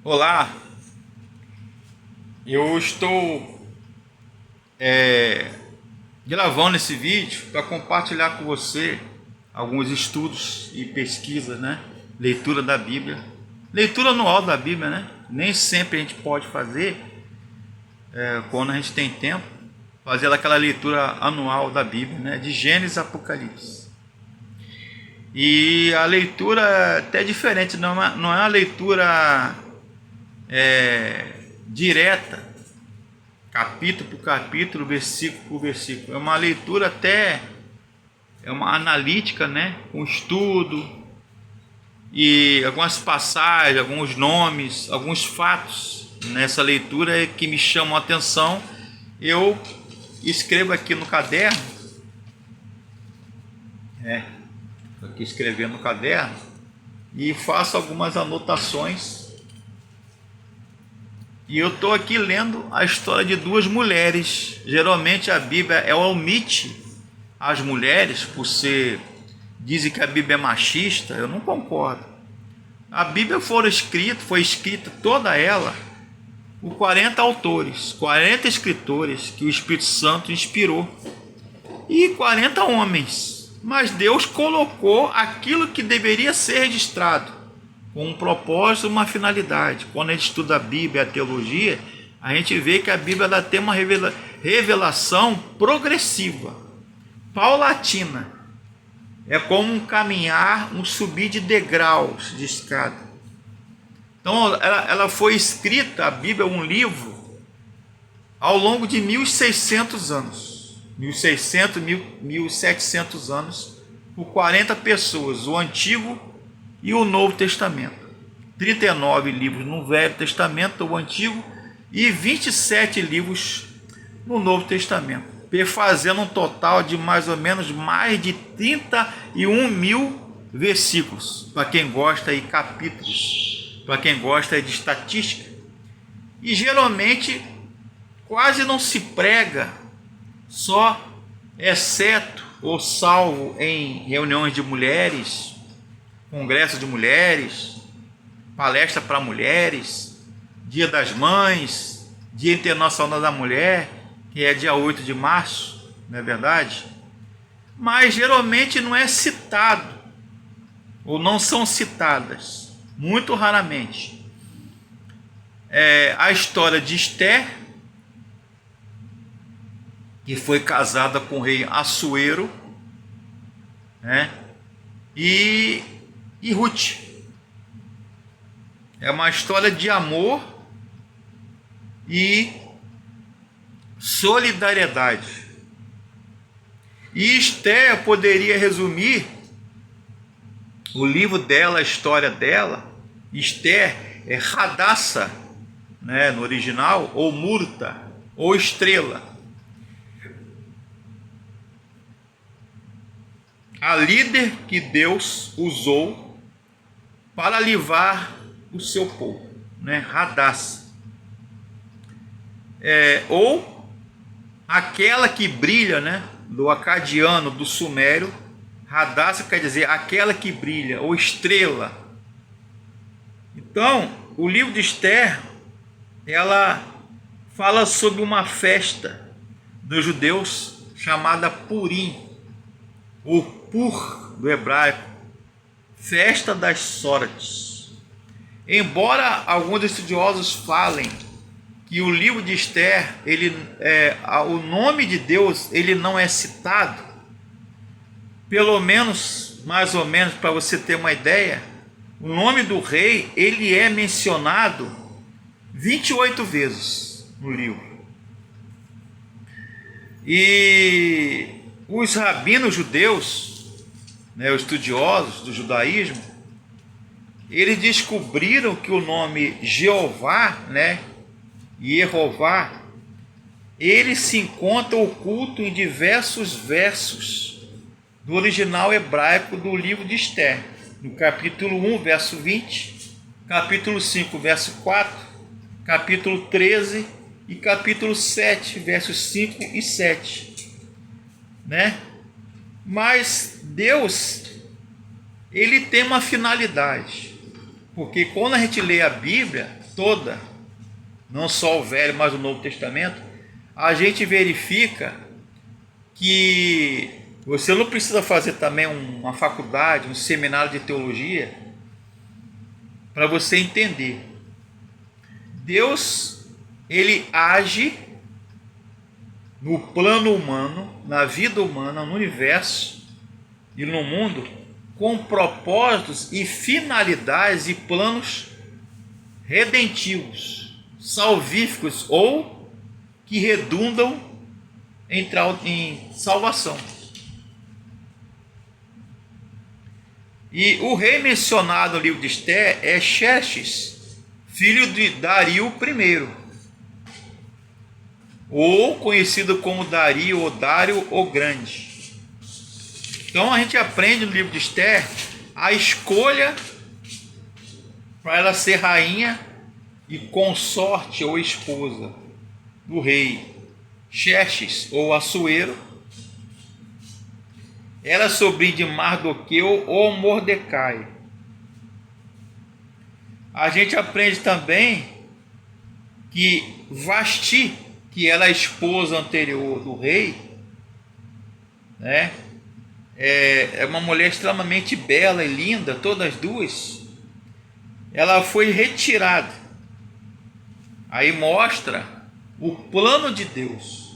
Olá, eu estou gravando esse vídeo para compartilhar com você alguns estudos e pesquisas, né? Leitura da Bíblia, leitura anual da Bíblia, né? Nem sempre a gente pode fazer, quando a gente tem tempo, fazer aquela leitura anual da Bíblia, né? De Gênesis a Apocalipse. E a leitura é até diferente, não é uma leitura direta, capítulo por capítulo, versículo por versículo. É uma leitura até, é uma analítica, né? Com estudo e algumas passagens, alguns nomes, alguns fatos nessa leitura que me chamam a atenção. Eu escrevo aqui no caderno, aqui escrevendo no caderno, e faço algumas anotações. E eu estou aqui lendo a história de duas mulheres. Geralmente a Bíblia omite as mulheres, dizem que a Bíblia é machista. Eu não concordo. A Bíblia foi escrita toda ela por 40 autores, 40 escritores que o Espírito Santo inspirou, e 40 homens. Mas Deus colocou aquilo que deveria ser registrado com um propósito, uma finalidade. Quando a gente estuda a Bíblia, a teologia, a gente vê que a Bíblia ela tem uma revelação progressiva, paulatina. É como um caminhar, um subir de degraus de escada. Então ela foi escrita, a Bíblia é um livro, ao longo de 1600 anos, 1600, 1700 anos, por 40 pessoas, o Antigo e o Novo Testamento. 39 livros no Velho Testamento, o Antigo, e 27 livros no Novo Testamento, fazendo um total de mais ou menos mais de 31 mil versículos, para quem gosta de capítulos, para quem gosta de estatística. E geralmente quase não se prega, só exceto ou salvo em reuniões de mulheres, congresso de mulheres, palestra para mulheres, Dia das Mães, Dia Internacional da Mulher, que é dia 8 de março, não é verdade? Mas geralmente não é citado, ou não são citadas, muito raramente. A história de Esther, que foi casada com o rei Assuero, né? E Ruth. É uma história de amor e solidariedade. E Esther, eu poderia resumir o livro dela, a história dela. Esther é Hadassah, né, no original, ou Murta, ou estrela. A líder que Deus usou para livrar o seu povo, né? Hadassah. Ou aquela que brilha, né? Do acadiano, do sumério. Hadassah quer dizer aquela que brilha, ou estrela. Então, o livro de Esther, ela fala sobre uma festa dos judeus chamada Purim, o Pur do hebraico, festa das sortes. Embora alguns estudiosos falem que o livro de Esther, o nome de Deus ele não é citado, pelo menos, mais ou menos, para você ter uma ideia, o nome do rei ele é mencionado 28 vezes no livro. E os rabinos judeus, né, os estudiosos do judaísmo, eles descobriram que o nome Jeová, né, Yehová, ele se encontra oculto em diversos versos do original hebraico do livro de Esther, no capítulo 1, verso 20, capítulo 5, verso 4, capítulo 13 e capítulo 7, versos 5 e 7, né? Mas Deus, ele tem uma finalidade, porque quando a gente lê a Bíblia, toda, não só o Velho, mas o Novo Testamento, a gente verifica que você não precisa fazer também uma faculdade, um seminário de teologia, para você entender. Deus, ele age no plano humano, na vida humana, no universo e no mundo, com propósitos e finalidades e planos redentivos, salvíficos ou que redundam em salvação. E o rei mencionado no livro de Esther é Xerxes, filho de Dario I, ou conhecido como Dario ou Dário o Grande. Então a gente aprende no livro de Esther a escolha para ela ser rainha e consorte ou esposa do rei Xerxes ou Assuero. Era sobrinha de Mardoqueu ou Mordecai. A gente aprende também que Vasti, que era a esposa anterior do rei, né, é uma mulher extremamente bela e linda, todas duas. Ela foi retirada. Aí mostra o plano de Deus.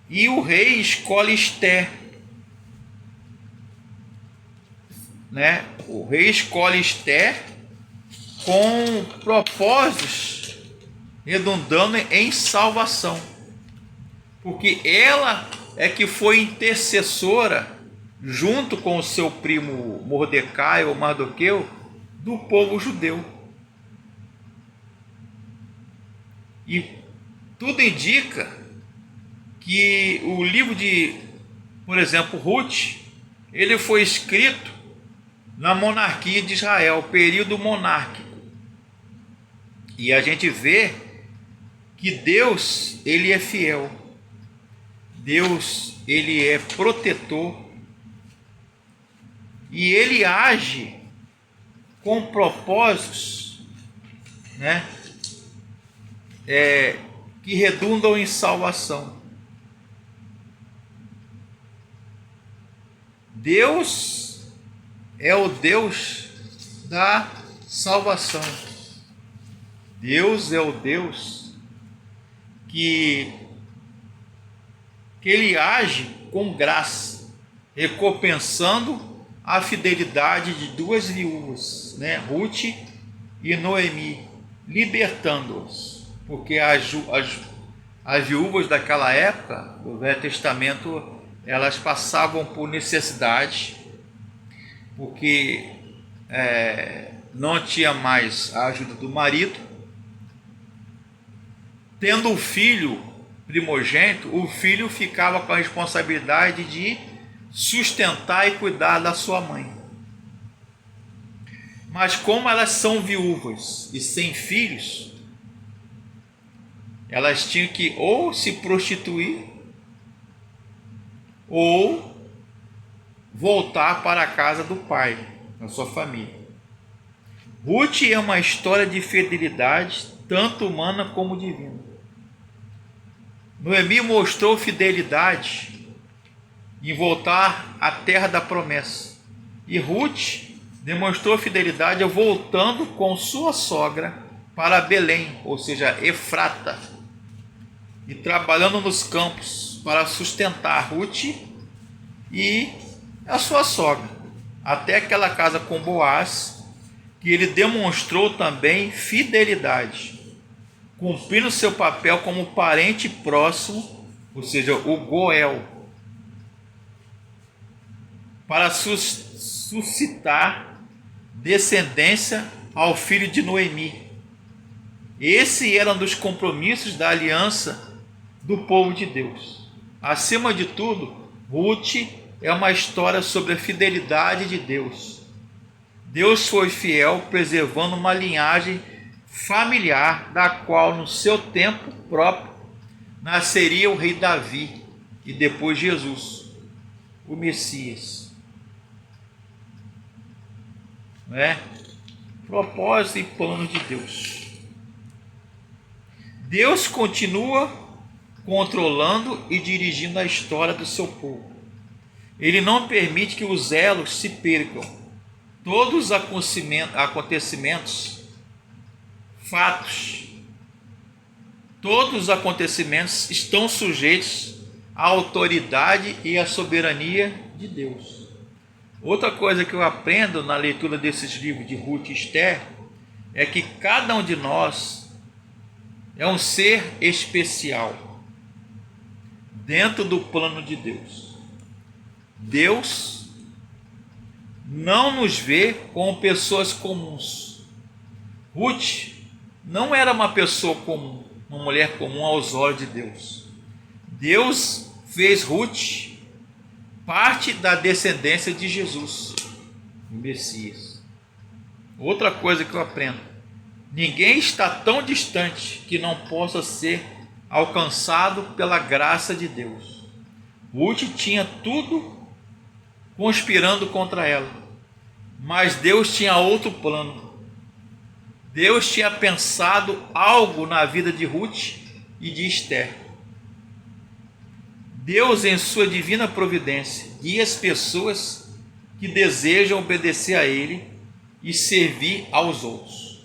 E o rei escolhe Esther, né? O rei escolhe Esther com propósitos redundando em salvação, porque ela é que foi intercessora junto com o seu primo Mordecai ou Mardoqueu do povo judeu. E tudo indica que o livro de, por exemplo, Ruth, ele foi escrito na monarquia de Israel, período monárquico. E a gente vê que Deus, ele é fiel. Deus, ele é protetor. E ele age com propósitos, né, que redundam em salvação. Deus é o Deus da salvação. Deus é o Deus que ele age com graça, recompensando a fidelidade de duas viúvas, né, Ruth e Noemi, libertando-os, porque as viúvas daquela época do Velho Testamento, elas passavam por necessidade, porque não tinha mais a ajuda do marido. Tendo um filho primogênito, o filho ficava com a responsabilidade de sustentar e cuidar da sua mãe. Mas como elas são viúvas e sem filhos, elas tinham que ou se prostituir ou voltar para a casa do pai, da sua família. Ruth é uma história de fidelidade, tanto humana como divina. Noemi mostrou fidelidade em voltar à terra da promessa. E Ruth demonstrou fidelidade voltando com sua sogra para Belém, ou seja, Efrata, e trabalhando nos campos para sustentar Ruth e a sua sogra, até aquela casa com Boaz, que ele demonstrou também fidelidade, cumprindo seu papel como parente próximo, ou seja, o Goel, para suscitar descendência ao filho de Noemi. Esse era um dos compromissos da aliança do povo de Deus. Acima de tudo, Ruth é uma história sobre a fidelidade de Deus. Deus foi fiel, preservando uma linhagem familiar, da qual no seu tempo próprio nasceria o rei Davi e depois Jesus, o Messias. propósito e plano de Deus. Deus continua controlando e dirigindo a história do seu povo. Ele não permite que os elos se percam. Todos os acontecimentos, fatos, todos os acontecimentos estão sujeitos à autoridade e à soberania de Deus. Outra coisa que eu aprendo na leitura desses livros de Ruth e Esther é que cada um de nós é um ser especial dentro do plano de Deus. Deus não nos vê como pessoas comuns. Ruth não era uma pessoa comum, uma mulher comum aos olhos de Deus. Deus fez Ruth parte da descendência de Jesus, o Messias. Outra coisa que eu aprendo: ninguém está tão distante que não possa ser alcançado pela graça de Deus. Ruth tinha tudo conspirando contra ela, mas Deus tinha outro plano. Deus tinha pensado algo na vida de Ruth e de Esther. Deus, em sua divina providência, guia as pessoas que desejam obedecer a Ele e servir aos outros.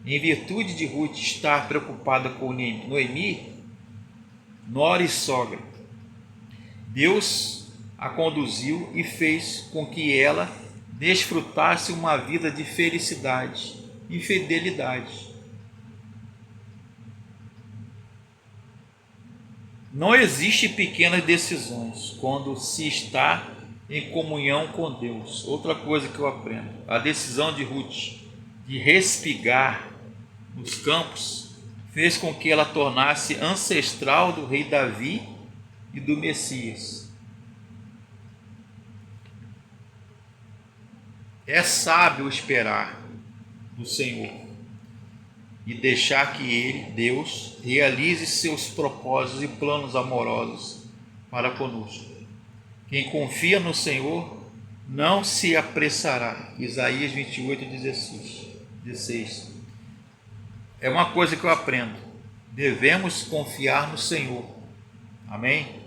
Em virtude de Ruth estar preocupada com Noemi, nora e sogra, Deus a conduziu e fez com que ela desfrutasse uma vida de felicidade e fidelidade. Não existe pequenas decisões quando se está em comunhão com Deus. Outra coisa que eu aprendo: a decisão de Ruth de respigar nos campos fez com que ela tornasse ancestral do rei Davi e do Messias. É sábio esperar no Senhor e deixar que Ele, Deus, realize seus propósitos e planos amorosos para conosco. Quem confia no Senhor não se apressará. Isaías 28:16. É uma coisa que eu aprendo: devemos confiar no Senhor, amém?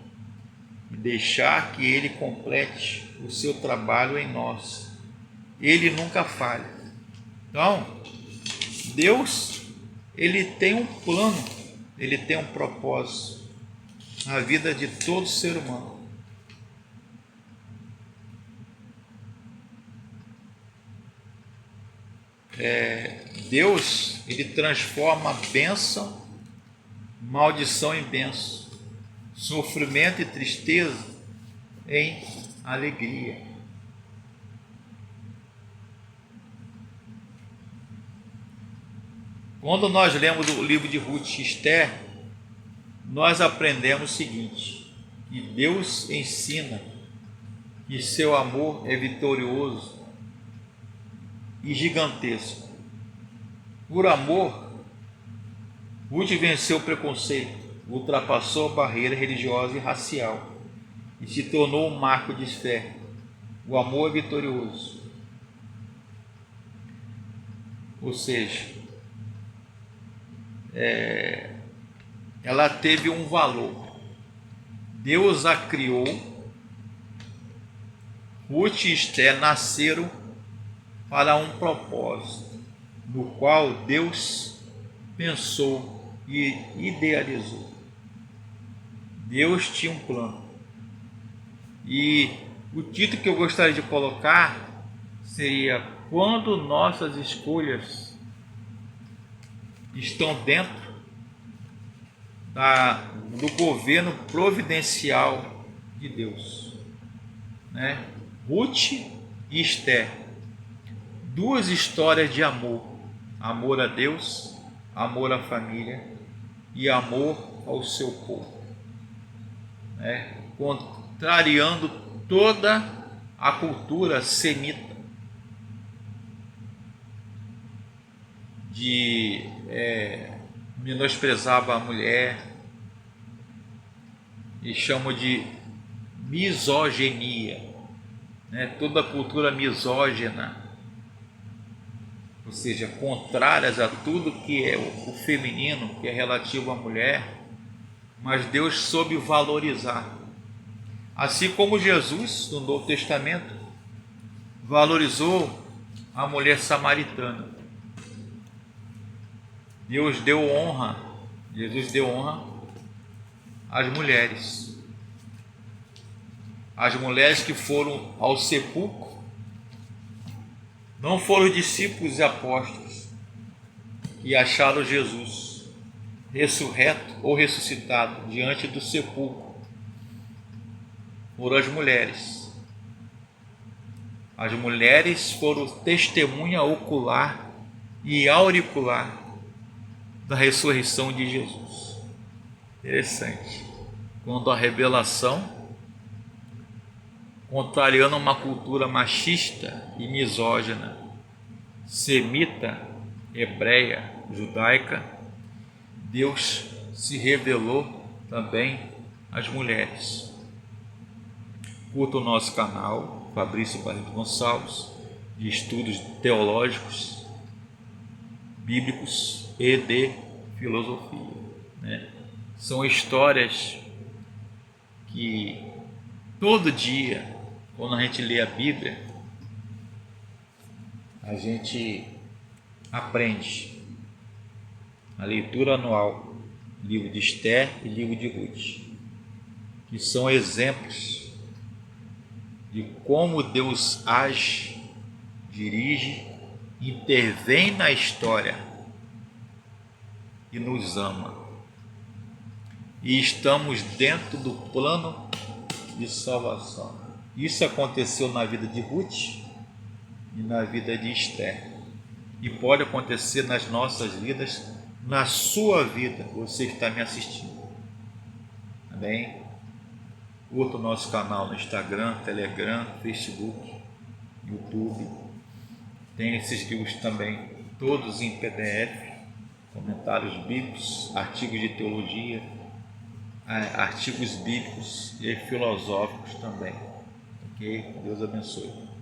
E deixar que Ele complete o seu trabalho em nós. Ele nunca falha. Então, Deus, Ele tem um plano, Ele tem um propósito na vida de todo ser humano. Deus, Ele transforma bênção, maldição em bênção, sofrimento e tristeza em alegria. Quando nós lemos o livro de Ruth e Esther, nós aprendemos o seguinte: que Deus ensina que seu amor é vitorioso e gigantesco. Por amor, Ruth venceu o preconceito, ultrapassou a barreira religiosa e racial e se tornou um marco de fé. O amor é vitorioso. Ou seja, ela teve um valor. Deus a criou. Ruth e Esther nasceram para um propósito, no qual Deus pensou e idealizou. Deus tinha um plano. E o título que eu gostaria de colocar seria: quando nossas escolhas estão dentro do governo providencial de Deus, né? Ruth e Esther, duas histórias de amor: amor a Deus, amor à família e amor ao seu povo, né? Contrariando toda a cultura semita de menosprezava a mulher e chamam de misoginia, né? Toda a cultura misógina, ou seja, contrárias a tudo que é o feminino, que é relativo à mulher, mas Deus soube valorizar. Assim como Jesus, no Novo Testamento, valorizou a mulher samaritana. Deus deu honra, Jesus deu honra às mulheres. As mulheres que foram ao sepulcro não foram os discípulos e apóstolos que acharam Jesus ressurreto ou ressuscitado diante do sepulcro. Foram as mulheres. As mulheres foram testemunha ocular e auricular da ressurreição de Jesus. Interessante. Quando a revelação, contrariando uma cultura machista e misógina, semita, hebreia, judaica, Deus se revelou também às mulheres. Curta o nosso canal, Fabrício Barreto Gonçalves, de estudos teológicos, bíblicos e de filosofia, né? São histórias que todo dia, quando a gente lê a Bíblia, a gente aprende. A leitura anual, livro de Esther e livro de Ruth, que são exemplos de como Deus age, dirige, intervém na história e nos ama. E estamos dentro do plano de salvação. Isso aconteceu na vida de Ruth e na vida de Esther. E pode acontecer nas nossas vidas, na sua vida, você que está me assistindo. Amém? Curta o nosso canal no Instagram, Telegram, Facebook, YouTube. Tem esses livros também, todos em PDF, comentários bíblicos, artigos de teologia, artigos bíblicos e filosóficos também. Ok? Deus abençoe.